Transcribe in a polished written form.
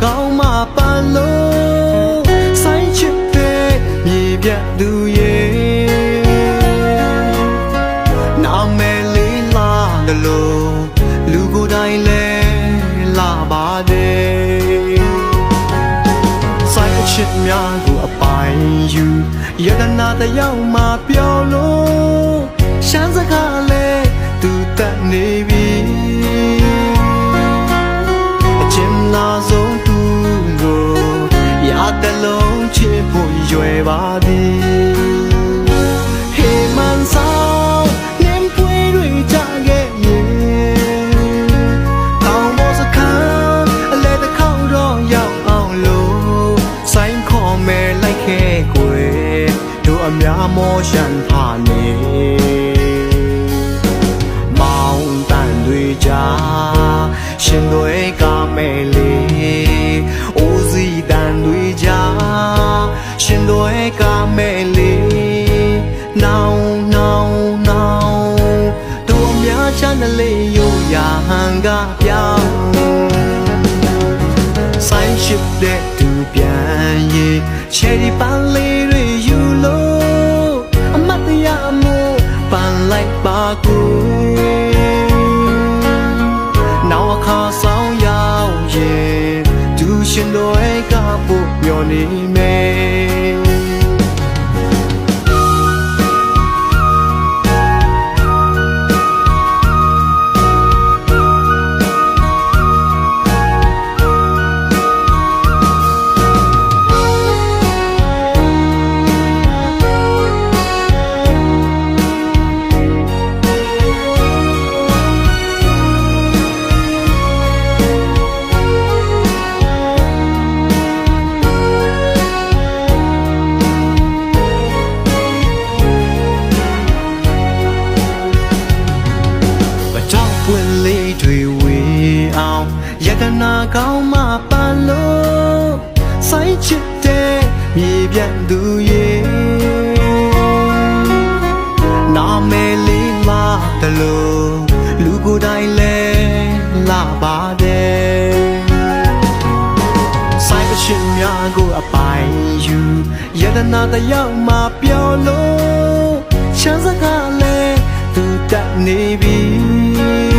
ကောင်းမှပန်းလို့ဆိုင်ချစ်တဲ့မြေပြတ်သူရဲ့နာမည်လေးလာတယ်လို့လူကိုယ်တိုင်လဲလာပါတယ်ဆိုင်ချစ်များကိုအပိုင်ယူယတနာတယောက်မှပြောလို့ရှမ်းစကားလဲသူတက်နေပြီအချင်းနာဆုံးသူကိုရတဲ့လုံးချစ်ဖို့ရွယ်ပါသည်ဟေးမန်ဆောင်နင်းပွေတွေကြခဲ့ရင်ကောင်းမောစခန်းအလဲတစ်ခေါက်တော့ရောက်အောင်လို့ဆိုင်ခေါ်မယ်လိုက်ခဲ့ကွယ်တို့အများမောရှန်ဖာနေရှင်တွေကမဲလေးအိုးစီတန်တွေကြာရှင်တွေကမဲလေးနောင်တို့များချမ်းတဲ့လေးရိုးရာဟန်ကပြောင်းဆိုင်ရှိတဲ့သူပြန်ရေးချယ်ရီပန်းလေးတွေယူလို့အမတ်တရားမို့ပန်းလိုက်ပါကိုဆောင်ရောက်ရင်သူရှင်တွေကပို့မျောနေမယ်ယတနာကောင်းမှပန်းလို့ဆိုင်ချစ်တဲ့မြေပြတ်သူရဲ့နာမည်လေးလာတယ်လို့လူကိုယ်တိုင်လဲလာပါတယ်ဆိုင်အရှင်များကိုအပိုင်ယူယတနာတယောက်မှပြောလို့ချမ်းစကားလဲသူတက်နေပြီ